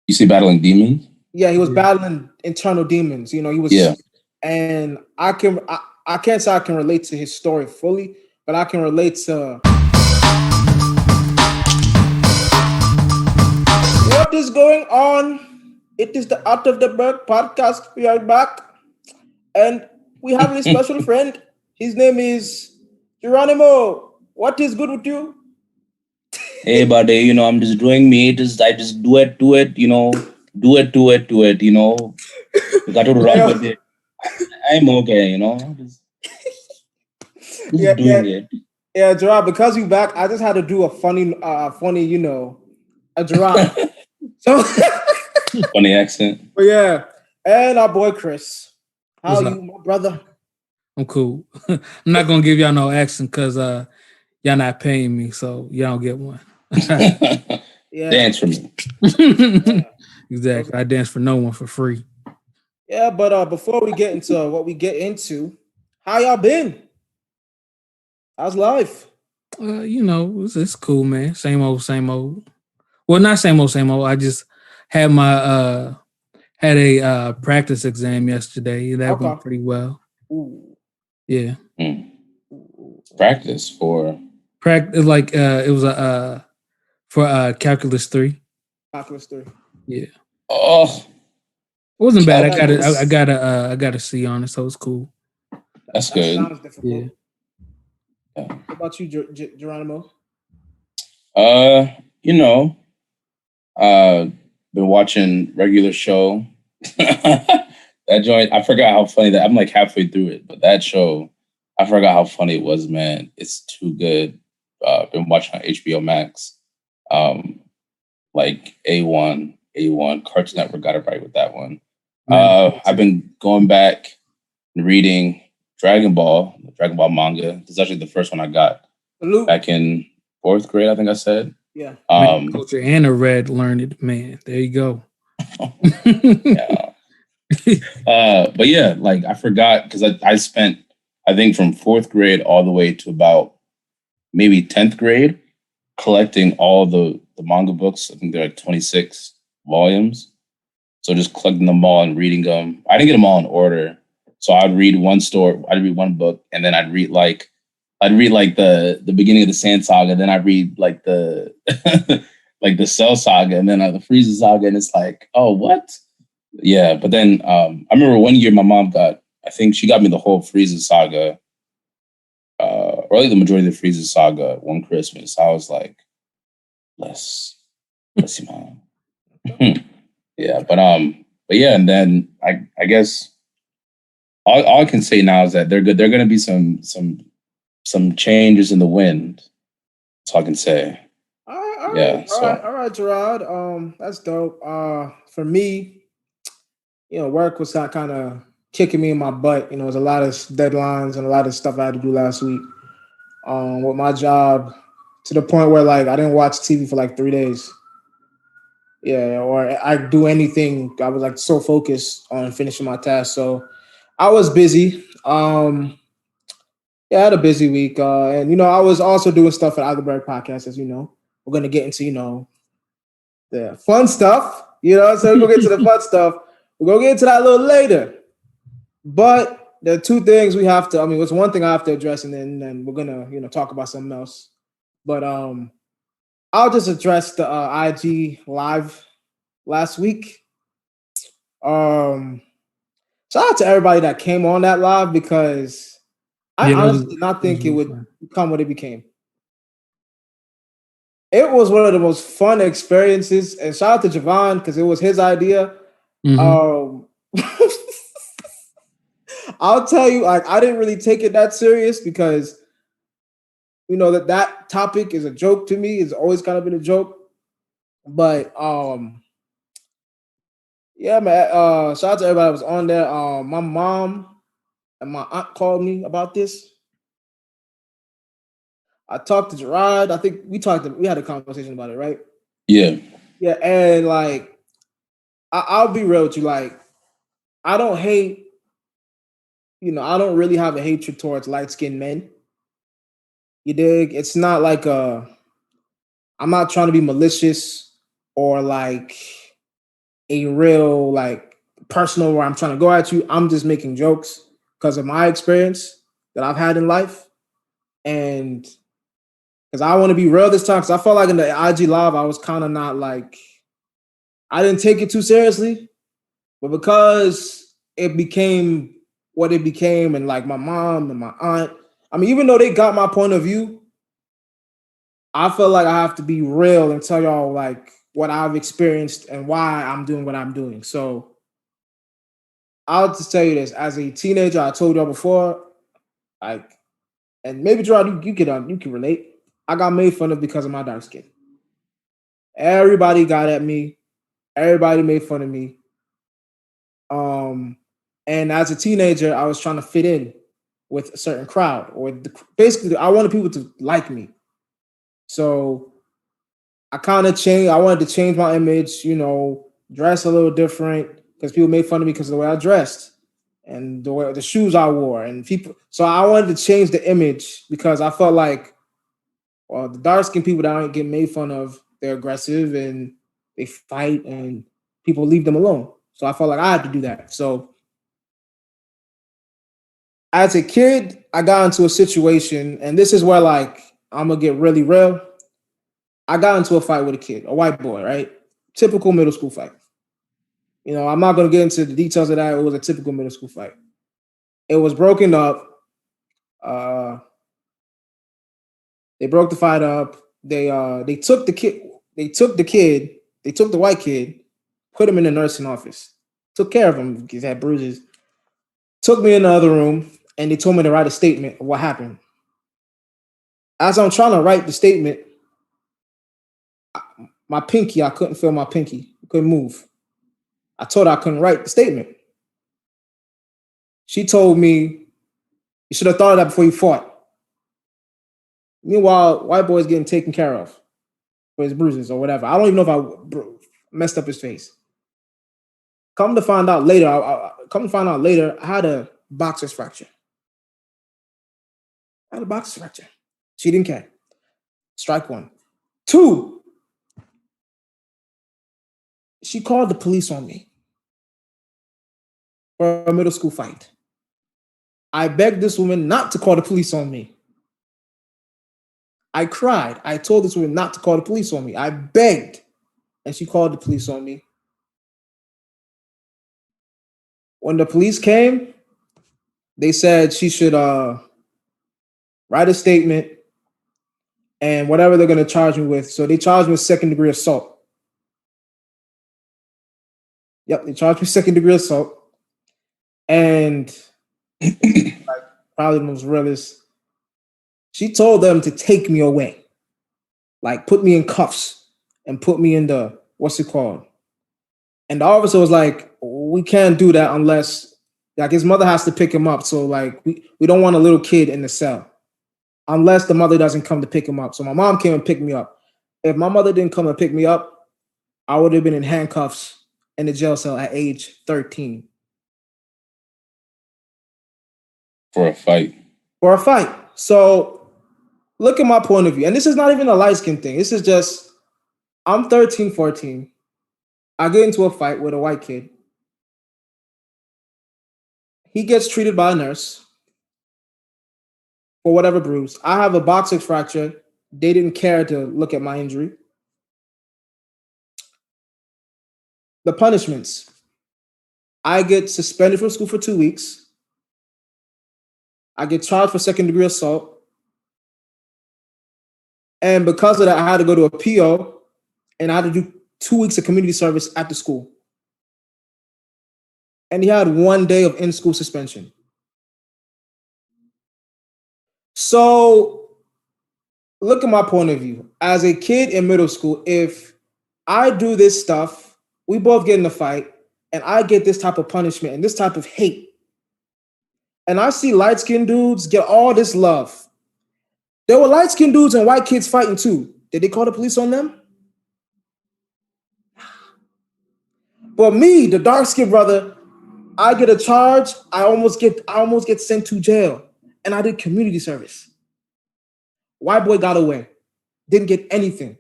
You say battling demons? Yeah, he was battling internal demons. You know, he was, Yeah. and I can't say I can relate to his story fully, but I can relate to what is going on. It is the Out of the Berg podcast. We are back, and we have a special friend. His name is Geronimo. What is good with you? Hey, buddy, I'm just doing me. I just do it, do it, You got to run Yeah, with it. I'm okay, just yeah, doing yeah, it. yeah, Gerard. Because you back, I just had to do a funny, a Gerard. So, Funny accent. but yeah, and our boy Chris. How What's you, up? my brother? I'm cool. I'm not gonna give y'all no accent because y'all not paying me, so y'all don't get one. Yeah, Dance for me. Exactly. I dance for no one for free. yeah. But before we get into what we get into, how y'all been? How's life? It's cool, man. Same old, same old. Well, not same old, same old. I just had my had a practice exam yesterday. That Okay. went pretty well. Ooh. Yeah. Practice for Practice like it was a for calculus 3. Calculus 3. Yeah. oh, It wasn't bad. I got it. calculus. I got a C on it, so it's cool. That's That good. sounds difficult. Yeah. What about you, Geronimo? You know, been watching regular show. That joint, I forgot how funny that. I'm like halfway through it, but that show, I forgot how funny it was, man. It's too good. Been watching on HBO Max. Like A1 Cartoon Network got it right with that one. I've been going back and reading Dragon Ball manga. This is actually the first one I got Salute. back in 4th grade, I think I said. Yeah. Culture and a red learned man. There you go. Yeah. But yeah, like I forgot because I spent, I think, from 4th grade all the way to about maybe 10th grade collecting all the manga books. I think they're like 26 volumes. So just collecting them all and reading them. I didn't get them all in order. So I'd read one book, and then I'd read like the beginning of the Sand Saga, then I'd read like the like the Cell Saga, and then the Frieza Saga, and it's like, oh, what? Yeah, but then I remember one year my mom I think she got me the whole Frieza Saga, or like the majority of the Frieza Saga one Christmas. I was like, bless you, mom. Yeah, but yeah, and then I guess all I can say now is that they're good. There are going to be some changes in the wind. That's all I can say. All right, Gerard. That's dope. For me, work was kind of kicking me in my butt. There's a lot of deadlines and a lot of stuff I had to do last week. With my job, to the point where like I didn't watch TV for like 3 days. Yeah, or I do anything. I was like so focused on finishing my task. So I was busy. Yeah, I had a busy week. And I was also doing stuff at Algebraic Podcast, as you know. We're gonna get into, the fun stuff. So we'll get to the fun stuff. We're gonna get into that a little later. But there are two things we have to, it's one thing I have to address, and then we're gonna, talk about something else. But I'll just address the IG live last week. Shout out to everybody that came on that live because I honestly did not think it would become what it became. It was one of the most fun experiences, and shout out to Javon because it was his idea. Mm-hmm. I'll tell you, like, I didn't really take it that serious because that topic is a joke to me. It's always kind of been a joke. But yeah, man. Shout out to everybody that was on there. My mom and my aunt called me about this. I talked to Gerard. I think we had a conversation about it, right? Yeah. Yeah, and like I'll be real with you. Like, I don't hate, I don't really have a hatred towards light-skinned men. You dig? It's not like I'm not trying to be malicious or like a real like personal where I'm trying to go at you. I'm just making jokes because of my experience that I've had in life. And because I want to be real this time, because I felt like in the IG live, I was kind of not like, I didn't take it too seriously, but because it became what it became, and like my mom and my aunt, I mean, even though they got my point of view, I feel like I have to be real and tell y'all like what I've experienced and why I'm doing what I'm doing. So I'll just tell you this: as a teenager, I told y'all before, like, and maybe Gerard, you can relate. I got made fun of because of my dark skin. Everybody got at me. Everybody made fun of me. And as a teenager, I was trying to fit in with a certain crowd, or basically, I wanted people to like me. So I kind of changed. I wanted to change my image, dress a little different because people made fun of me because of the way I dressed and the shoes I wore, and people. So I wanted to change the image because I felt like, well, the dark skinned people that don't get made fun of, they're aggressive and they fight, and people leave them alone. So I felt like I had to do that. So as a kid, I got into a situation, and this is where like I'm gonna get really real. I got into a fight with a kid, a white boy, right? Typical middle school fight. I'm not gonna get into the details of that. It was a typical middle school fight. It was broken up. They broke the fight up. They took the kid. They took the white kid, put him in the nursing office, took care of him because he had bruises. Took me in the other room, and they told me to write a statement of what happened. As I'm trying to write the statement, my pinky, I couldn't feel my pinky. I couldn't move. I told her I couldn't write the statement. She told me, you should have thought of that before you fought. Meanwhile, white boy's getting taken care of for his bruises or whatever. I don't even know if I messed up his face. Come to find out later, I had a boxer's fracture. She didn't care. Strike one. Two, she called the police on me for a middle school fight. I begged this woman not to call the police on me. I cried. I told this woman not to call the police on me. I begged, and she called the police on me. When the police came, they said she should write a statement and whatever they're going to charge me with. So they charged me with second-degree assault. Yep, they charged me second-degree assault. And like, probably the most realist, she told them to take me away. Like, put me in cuffs and put me in the, what's it called? And the officer was like, we can't do that unless, like, his mother has to pick him up. So, like, we don't want a little kid in the cell unless the mother doesn't come to pick him up. So my mom came and picked me up. If my mother didn't come and pick me up, I would have been in handcuffs in the jail cell at age 13. For a fight. So look at my point of view. And this is not even a light skin thing. This is just, I'm 13, 14. I get into a fight with a white kid. He gets treated by a nurse for whatever bruise. I have a boxing fracture. They didn't care to look at my injury. The punishments. I get suspended from school for 2 weeks. I get charged for second-degree assault. And because of that, I had to go to a PO, and I had to do 2 weeks of community service at the school. And he had 1 day of in-school suspension. So look at my point of view. As a kid in middle school, if I do this stuff, we both get in a fight, and I get this type of punishment and this type of hate, and I see light-skinned dudes get all this love. There were light-skinned dudes and white kids fighting too. Did they call the police on them? But me, the dark-skinned brother, I get a charge. I almost get sent to jail, and I did community service. White boy got away, didn't get anything.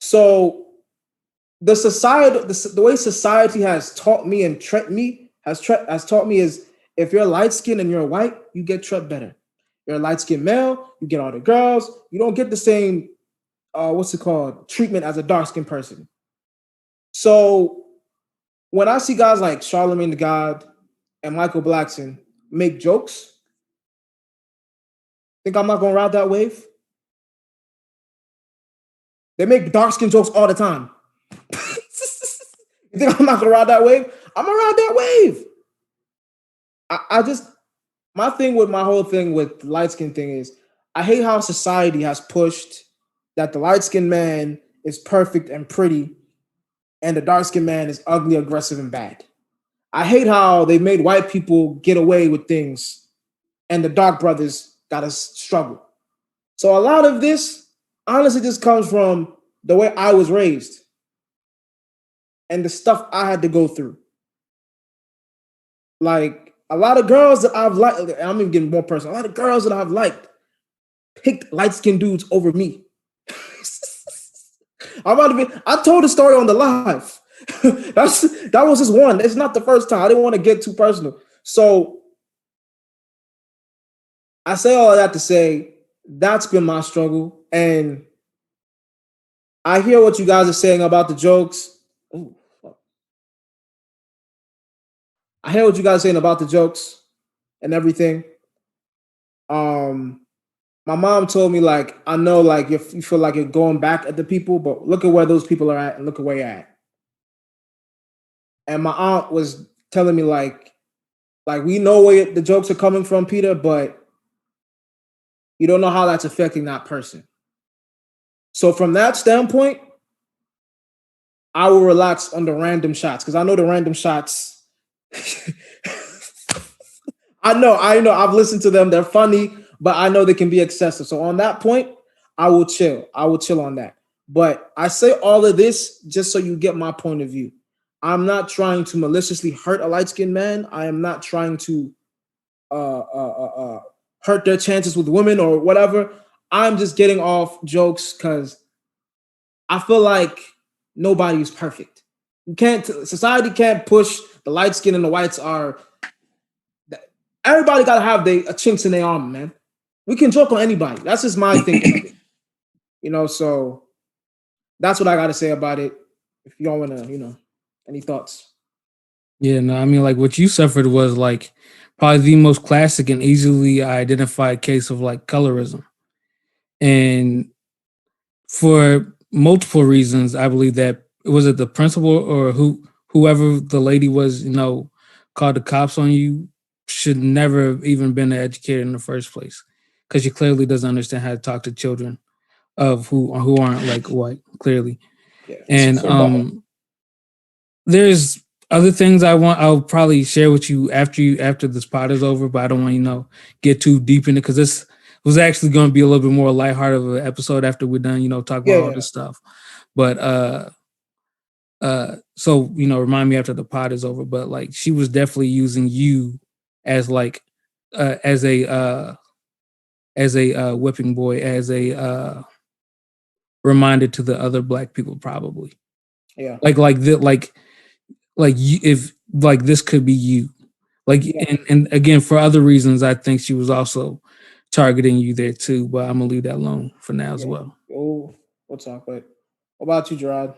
So the way society has taught me and has taught me is if you're light skinned and you're white, you get treated better. You're a light skinned male, you get all the girls. You don't get the same what's it called treatment as a dark skinned person. So when I see guys like Charlemagne the God and Michael Blackson make jokes, think I'm not gonna ride that wave? They make dark skin jokes all the time. You think I'm not gonna ride that wave? I'm gonna ride that wave. I just my thing with my whole thing with light skin thing is I hate how society has pushed that the light skinned man is perfect and pretty, and the dark skinned man is ugly, aggressive, and bad. I hate how they made white people get away with things, and the dark brothers gotta struggle. So a lot of this honestly just comes from the way I was raised and the stuff I had to go through. Like a lot of girls that I've liked, I'm even getting more personal. A lot of girls that I've liked picked light skinned dudes over me. I told the story on the live. that was just one. It's not the first time. I didn't want to get too personal. So I say all of that to say that's been my struggle. And I hear what you guys are saying about the jokes. Ooh, fuck. I hear what you guys are saying about the jokes and everything. My mom told me like, I know like you feel like you're going back at the people, but look at where those people are at and look at where you're at. And my aunt was telling me like we know where the jokes are coming from, Peter, but you don't know how that's affecting that person. So from that standpoint, I will relax on the random shots because I know the random shots. I know. I've listened to them. They're funny, but I know they can be excessive. So on that point, I will chill. I will chill on that. But I say all of this just so you get my point of view. I'm not trying to maliciously hurt a light-skinned man. I am not trying to hurt their chances with women or whatever. I'm just getting off jokes because I feel like nobody's perfect. Society can't push the light skin and the whites are. Everybody gotta have a chinks in their armor, man. We can joke on anybody. That's just my thinking of it. So that's what I gotta say about it. If you don't wanna, any thoughts? Yeah, no, I mean, like what you suffered was like probably the most classic and easily identified case of like colorism. And for multiple reasons, I believe that was it the principal or whoever the lady was, called the cops on you should never have even been an educator in the first place because she clearly doesn't understand how to talk to children of who aren't like white, clearly. Yeah, and there's other things I'll probably share with you after this pod is over, but I don't want to get too deep in it because this was actually going to be a little bit more lighthearted of an episode after we're done, talk about all this stuff. But so remind me after the pod is over. But like she was definitely using you as like as a whipping boy, as a reminder to the other black people, probably. Yeah. Like you, if like this could be you, like and again for other reasons, I think she was also targeting you there too. But I'm gonna leave that alone for now as well. Oh, we'll talk. But what about you, Gerard?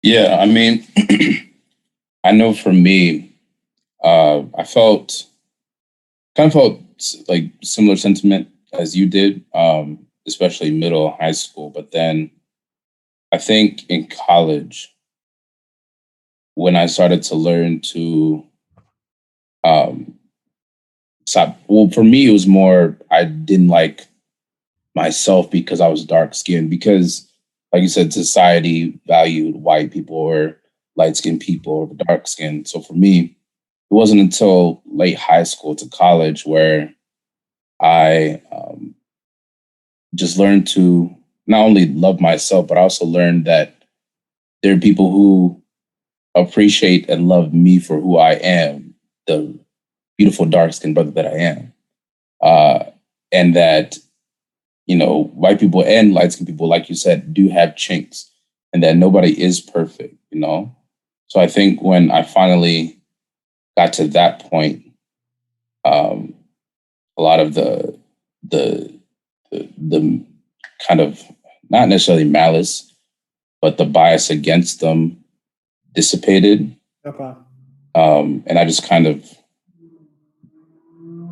Yeah, I mean, I know for me, I felt like similar sentiment as you did, especially middle high school. But then I think in college, when I started to learn to stop, well, for me, it was more, I didn't like myself because I was dark skinned, because like you said, society valued white people or light skinned people or dark skinned. So for me, it wasn't until late high school to college where I just learned to not only love myself, but I also learned that there are people who appreciate and love me for who I am, the beautiful dark-skinned brother that I am. And that, white people and light-skinned people, like you said, do have chinks and that nobody is perfect, you know? So I think when I finally got to that point, a lot of the kind of not necessarily malice, but the bias against them dissipated. Okay. And I just kind of,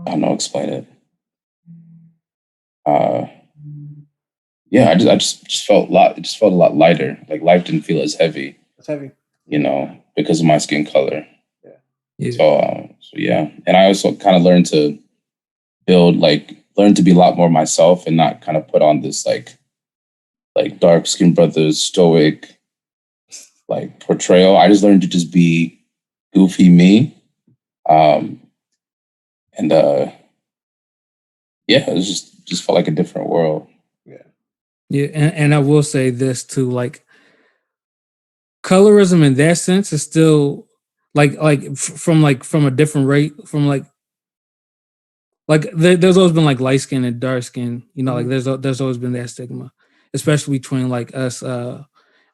I don't know, explain it. Yeah, I just felt it just felt a lot lighter. Like life didn't feel as heavy. It's heavy. You know, because of my skin color. Yeah. So yeah. And I also kind of learned to learn to be a lot more myself and not kind of put on this like dark skinned brothers stoic like portrayal. I just learned to just be goofy me. And yeah, it was just felt like a different world. Yeah, and I will say this too, like colorism in that sense is still from a different rate from there's always been like light skin and dark skin, you know, like there's always been that stigma, especially between like us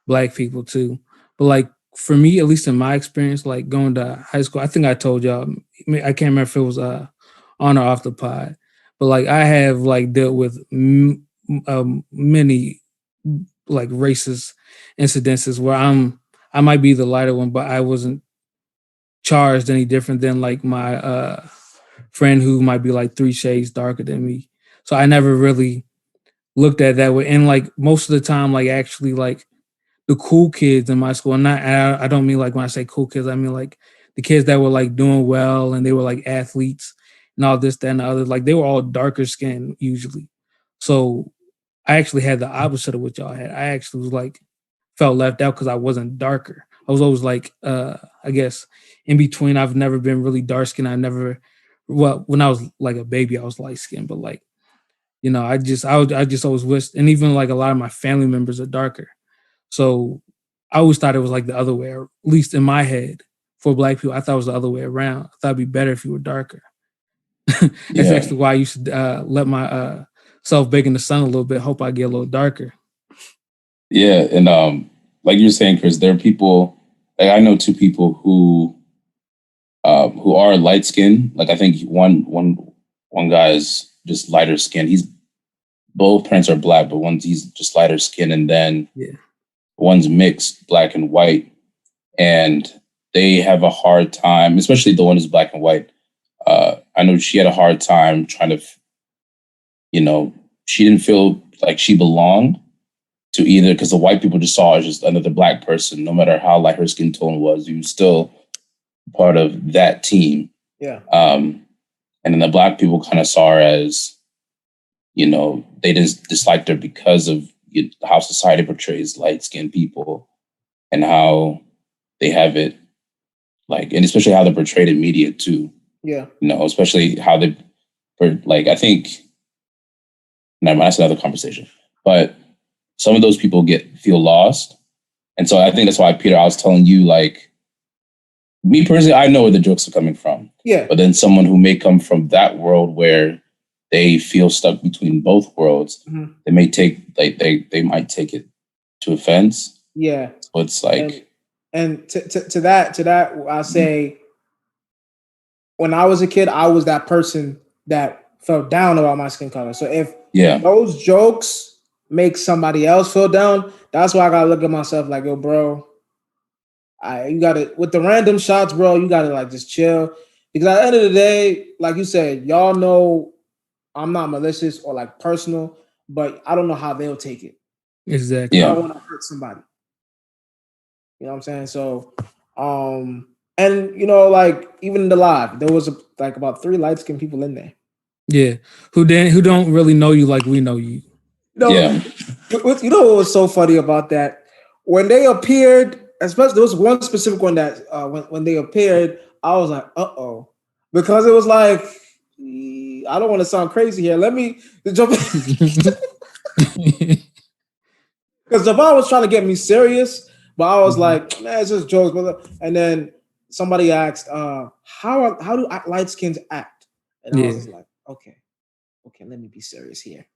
Black people too. But like for me, at least in my experience, like going to high school, I think I told y'all, I can't remember if it was on or off the pod, but like I have like dealt with many like racist incidences where I might be the lighter one, but I wasn't charged any different than like my friend who might be like 3 shades darker than me. So I never really looked at it that way. And like most of the time, like actually like the cool kids in my school, and I don't mean like when I say cool kids, I mean like the kids that were like doing well and they were like athletes and all this, that, and the other, like they were all darker skinned usually. So I actually had the opposite of what y'all had. I actually was like felt left out because I wasn't darker. I was always like I guess in between. I've never been really dark skinned. When I was like a baby, I was light skinned, but like, you know, I just always wished, and even like a lot of my family members are darker. So I always thought it was like the other way, or at least in my head for Black people, I thought it was the other way around. I thought it'd be better if you were darker. That's actually why I used to let my self bake in the sun a little bit. Hope I get a little darker. Yeah, and like you were saying, Chris, there are people. Like I know 2 people who are light skinned. Like I think one guy is just lighter skin. Both parents are Black, but he's just lighter skin, and then one's mixed Black and white, and they have a hard time, especially the one who's Black and white. I know she had a hard time trying to, you know, she didn't feel like she belonged to either, because the white people just saw her as just another Black person. No matter how light her skin tone was, you were still part of that team. Yeah. And then the Black people kind of saw her as, you know, they just disliked her because of how society portrays light-skinned people and how they have it, like, and especially how they're portrayed in media too. Yeah. You know, especially how they, like, I think, never mind, that's another conversation. But some of those people feel lost. And so I think that's why, Peter, I was telling you, like, me personally, I know where the jokes are coming from. Yeah. But then someone who may come from that world where they feel stuck between both worlds, they may take they might take it to offense. Yeah. So it's like, and to that, I'll say, when I was a kid, I was that person that felt down about my skin color. So if those jokes make somebody else feel down, that's why I gotta look at myself like, yo, bro, you gotta, with the random shots, bro, you gotta like just chill. Because at the end of the day, like you said, y'all know I'm not malicious or like personal, but I don't know how they'll take it. Exactly. I don't want to hurt somebody. You know what I'm saying? So, and you know, like even in the live, there was like about 3 light-skinned people in there. Yeah, who don't really know you like we know you. Yeah. You know what was so funny about that? When they appeared, especially there was one specific one that when they appeared, I was like, uh-oh. Because it was like, I don't want to sound crazy here. Let me jump in. Because Javon was trying to get me serious, but I was like, man, it's just jokes. And then somebody asked, how do light skins act? And I was just like, okay, let me be serious here.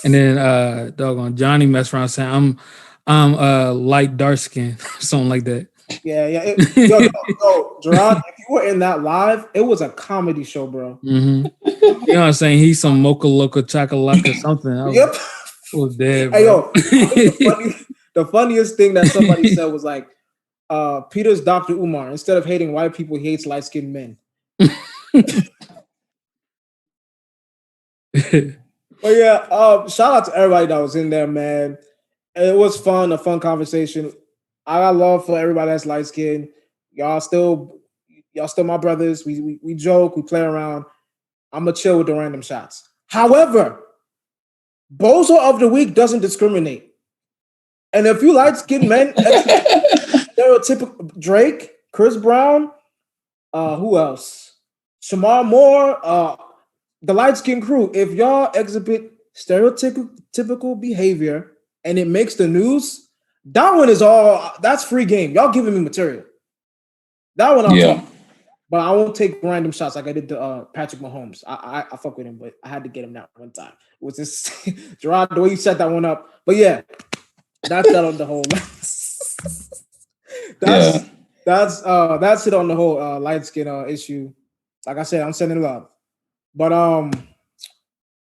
And then doggone Johnny messed around saying light dark skin, something like that. Yeah. Gerard, if you were in that live, it was a comedy show, bro. Mm-hmm. You know what I'm saying? He's some mocha loca chakalaka something. Yep. Was dead, Hey, bro. the funniest thing that somebody said was like, Peter's Dr. Umar. Instead of hating white people, he hates light-skinned men. But yeah, shout out to everybody that was in there, man. It was fun, a fun conversation. I got love for everybody that's light-skinned. Y'all still my brothers. We joke, we play around. I'm gonna chill with the random shots. However, Bozo of the Week doesn't discriminate. And if you light-skinned men, stereotypical Drake, Chris Brown, who else? Shamar Moore, the light-skinned crew. If y'all exhibit stereotypical behavior and it makes the news, that one is that's free game. Y'all giving me material. That one I'm talking. But I won't take random shots like I did to Patrick Mahomes. I fuck with him, but I had to get him that one time. It was just Gerard, the way you set that one up. But yeah, that's that on the whole. That's it on the whole light skin issue. Like I said, I'm sending love. But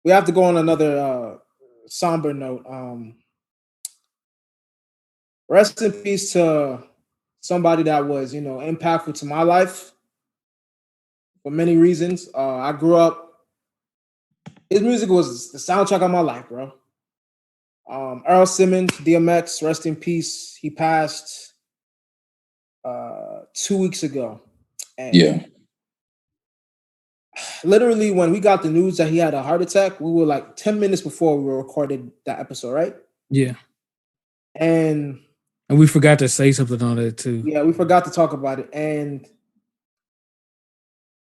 we have to go on another somber note. Rest in peace to somebody that was, impactful to my life for many reasons. I grew up. His music was the soundtrack of my life, bro. Earl Simmons, DMX, rest in peace. He passed 2 weeks ago. And literally, when we got the news that he had a heart attack, we were like 10 minutes before we were recorded that episode, right? Yeah. And we forgot to say something on that too. Yeah, we forgot to talk about it. And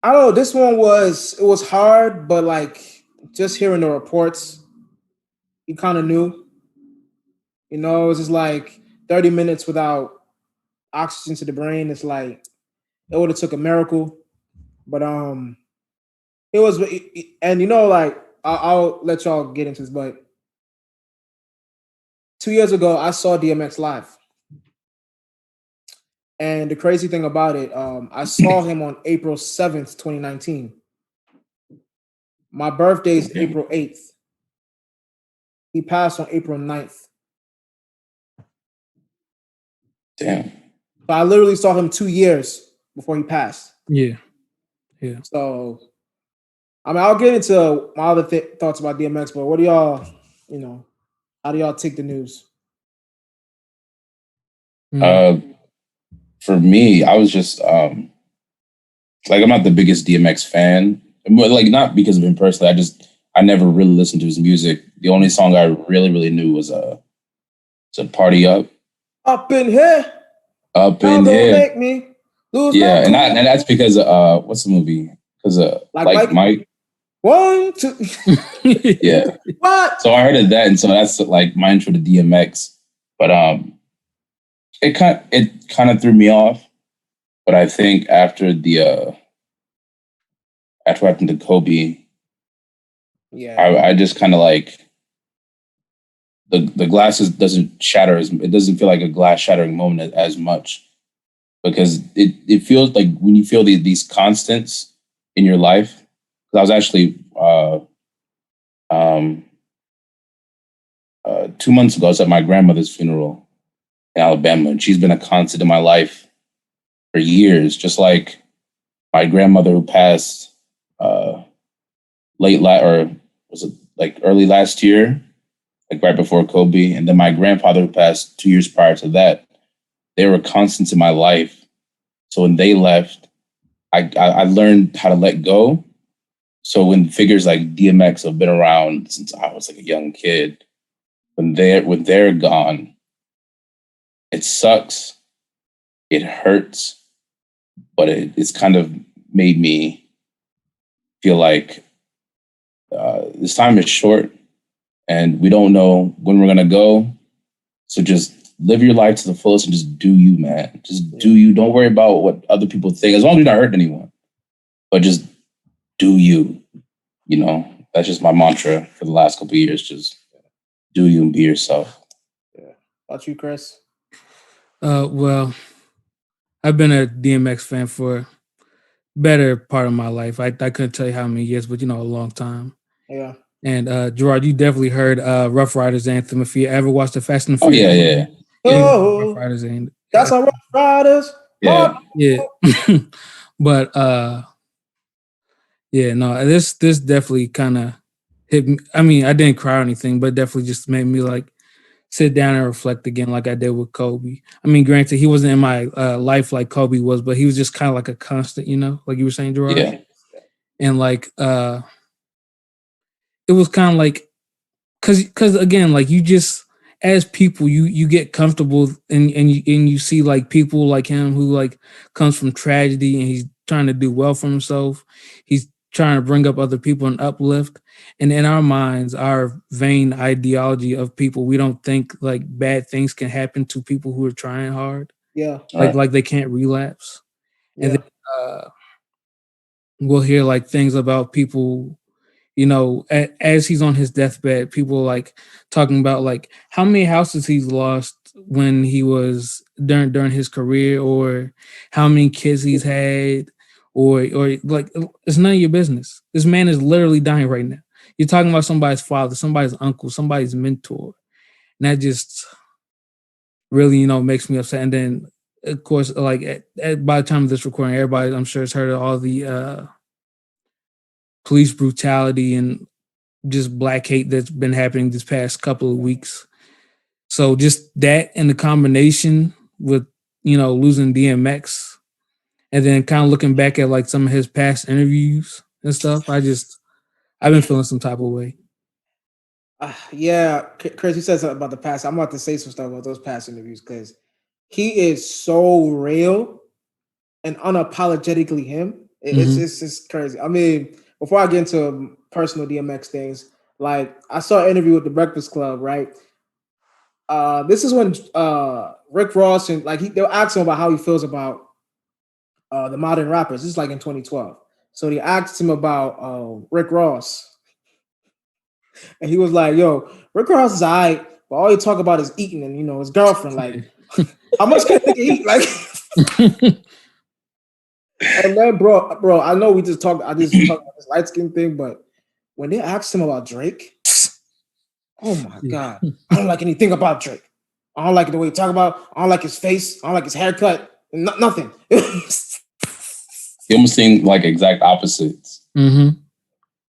I don't know, this one was hard, but like just hearing the reports, you kind of knew. It was just like 30 minutes without oxygen to the brain. It's like it would have took a miracle. But it was, and like I'll let y'all get into this, but 2 years ago I saw DMX live. And the crazy thing about it, I saw him on April 7th, 2019. My birthday is April 8th. He passed on April 9th. Damn. So I literally saw him 2 years before he passed. Yeah. Yeah. So, I mean, I'll get into my other thoughts about DMX, but what do y'all, how do y'all take the news? For me, I was just I'm not the biggest DMX fan, but like not because of him personally. I never really listened to his music. The only song I really, really knew was Party Up. Up in here. Up in here. Make me lose yeah, and that's because what's the movie? Because like Mike. 1, 2. Yeah. What? So I heard of that, and so that's like my intro to DMX. But it kind of threw me off. But I think after what happened to Kobe, I just kind of like the glass doesn't shatter it doesn't feel like a glass shattering moment as much, because it feels like when you feel these constants in your life. I was actually 2 months ago, I was at my grandmother's funeral in Alabama, and she's been a constant in my life for years, just like my grandmother who passed early last year, like right before Kobe, and then my grandfather who passed 2 years prior to that. They were constants in my life. So when they left, I learned how to let go. So when figures like DMX have been around since I was like a young kid, when they're gone, it sucks. It hurts, but it's kind of made me feel like this time is short and we don't know when we're going to go. So just live your life to the fullest and just do you, man. Just do you. Don't worry about what other people think, as long as you're not hurting anyone. But just do you. That's just my mantra for the last couple of years. Just do you and be yourself. Yeah. About you, Chris? Well, I've been a DMX fan for better part of my life. I couldn't tell you how many years, but a long time. Yeah. And Gerard, you definitely heard Rough Riders Anthem. If you ever watched the Fast and Oh Furious, yeah. Oh, Rough Riders Anthem. that's our Rough Riders. Yeah. Yeah. But yeah, no, this definitely kind of hit me. I mean, I didn't cry or anything, but definitely just made me like sit down and reflect again, like I did with Kobe. I mean, granted, he wasn't in my life like Kobe was, but he was just kind of like a constant, like you were saying, Gerard. Yeah. And like it was kind of like because again, like you just as people, you get comfortable and you see like people like him who like comes from tragedy and he's trying to do well for himself. He's trying to bring up other people and uplift. And in our minds, our vain ideology of people, we don't think like bad things can happen to people who are trying hard. Yeah. Like they can't relapse. Yeah. And then we'll hear like things about people, as he's on his deathbed, people like talking about like how many houses he's lost when he was during his career, or how many kids he's had, or like it's none of your business. This man is literally dying right now. You're talking about somebody's father, somebody's uncle, somebody's mentor, and that just really makes me upset. And then of course, like by the time of this recording, everybody I'm sure has heard of all the police brutality and just black hate that's been happening this past couple of weeks. So just that and the combination with, losing DMX and then kind of looking back at like some of his past interviews and stuff, I've been feeling some type of way. Yeah, Chris, you said something about the past. I'm about to say some stuff about those past interviews because he is so real and unapologetically him. It's crazy. I mean, before I get into personal DMX things, like I saw an interview with the Breakfast Club, right? This is when Rick Ross and like they were asking him about how he feels about the modern rappers. This is like in 2012. So they asked him about Rick Ross. And he was like, yo, Rick Ross is all right, but all he talk about is eating and, his girlfriend. Like, how much can a nigga eat? Like, and then, bro, I know I just talked about this light skin thing, but when they asked him about Drake, oh my God, I don't like anything about Drake. I don't like the way he talk about. I don't like his face. I don't like his haircut. Nothing. He almost seemed like exact opposites. Mm-hmm.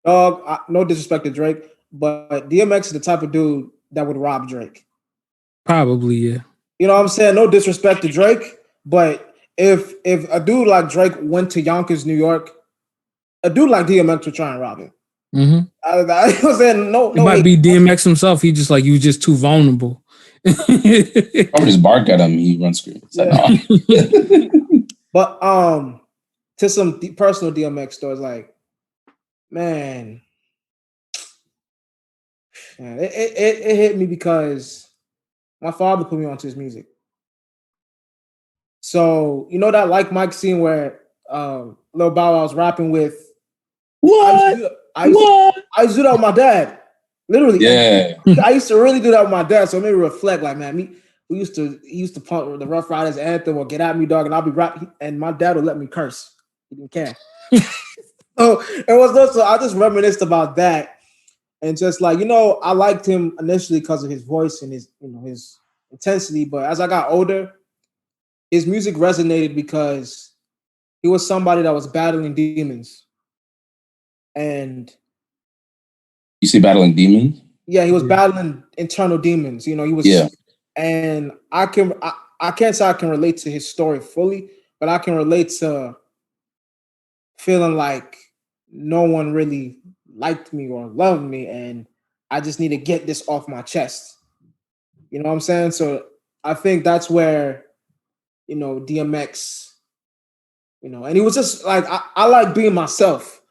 No disrespect to Drake, but DMX is the type of dude that would rob Drake. Probably, yeah. You know what I'm saying? No disrespect to Drake, but if a dude like Drake went to Yonkers, New York, a dude like DMX would try and rob him. Mm-hmm. I was saying no. It might be DMX himself. He just like you, just too vulnerable. I would just bark at him. He runs scream. Yeah. But to some personal DMX stories, like man, it hit me because my father put me onto his music. So that like Mike scene where Lil Bow Wow was rapping with what? I used to do that with my dad. Literally. Yeah. I used to really do that with my dad. So it made me reflect, like, man, he used to pump the Rough Riders anthem or Get At Me, Dog, and I'll be rapping, and my dad would let me curse. He didn't care. So it was so I just reminisced about that. And just like, I liked him initially because of his voice and his, his intensity. But as I got older, his music resonated because he was somebody that was battling demons. And you see battling demons? Yeah, he was battling internal demons. He was. Yeah. And I can't say I can relate to his story fully, but I can relate to feeling like no one really liked me or loved me, and I just need to get this off my chest. You know what I'm saying? So I think that's where, DMX, and he was just like, I like being myself.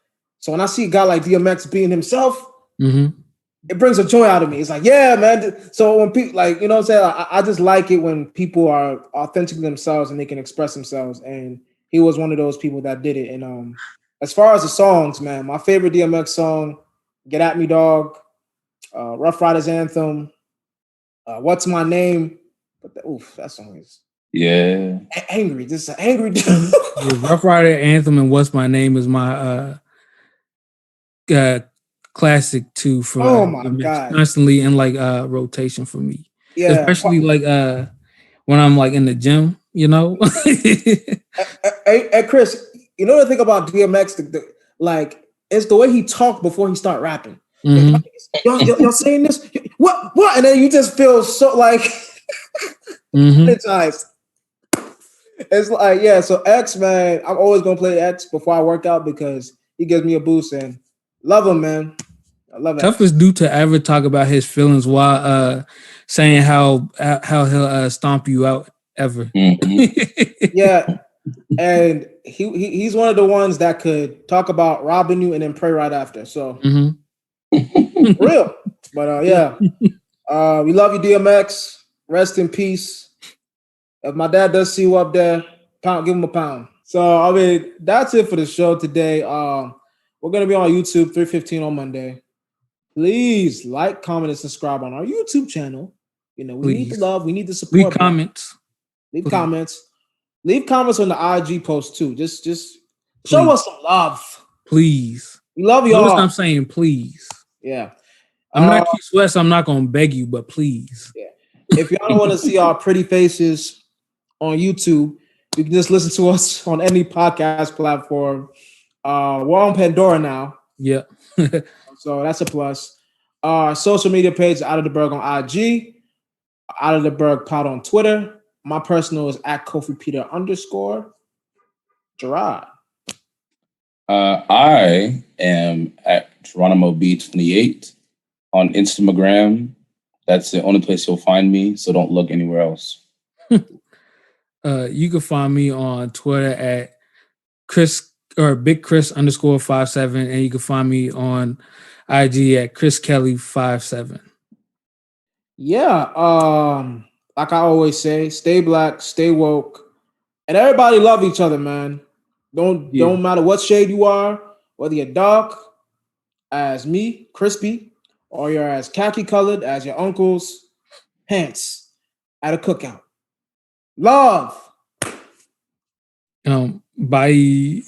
So when I see a guy like DMX being himself, mm-hmm. It brings a joy out of me. It's like, yeah, man. So when people like, what I'm saying? I just like it when people are authentically themselves and they can express themselves. And he was one of those people that did it. And as far as the songs, man, my favorite DMX song, Get At Me, Dog, Rough Riders Anthem, What's My Name, But that song is angry. This is an angry dude. Yeah, Rough Rider Anthem and What's My Name is my classic too for oh my God. Constantly in like rotation for me. Yeah. Especially like when I'm like in the gym, you know. Hey, Chris, you know the thing about DMX, like it's the way he talked before he start rapping. Mm-hmm. Y'all saying this? What? And then you just feel so like hypnotized. It's like, yeah, so X, man, I'm always gonna play X before I work out because he gives me a boost and love him, man. I love it. Toughest dude to ever talk about his feelings while saying how he'll stomp you out ever. Mm-hmm. Yeah. And he's one of the ones that could talk about robbing you and then pray right after. So real. But yeah. We love you, DMX. Rest in peace. If my dad does see you up there, give him a pound. So I mean, that's it for the show today. We're gonna be on YouTube 3:15 on Monday. Please like, comment, and subscribe on our YouTube channel. You know, we need the love, we need the support. Leave comments. Leave comments. Leave comments on the IG post too. Just show us some love. Please. We love y'all. Notice I'm saying please. Yeah. I'm not Keith Sweat, so I'm not gonna beg you, but please. Yeah. If y'all don't want to see our pretty faces on YouTube, you can just listen to us on any podcast platform. We're on Pandora now. Yeah. So that's a plus. Our social media page is Out of the Berg on IG, Out of the Berg Pod on Twitter. My personal is at KofiPeter_. Gerard. I am at Geronimo B28 on Instagram. That's the only place you'll find me, so don't look anywhere else. You can find me on Twitter at Chris or Big Chris _57, and you can find me on IG at Chris Kelly 57. Yeah. Like I always say, stay black, stay woke, and everybody love each other, man. Don't matter what shade you are, whether you're dark as me, crispy, or you're as khaki colored as your uncle's pants at a cookout. Love. Bye.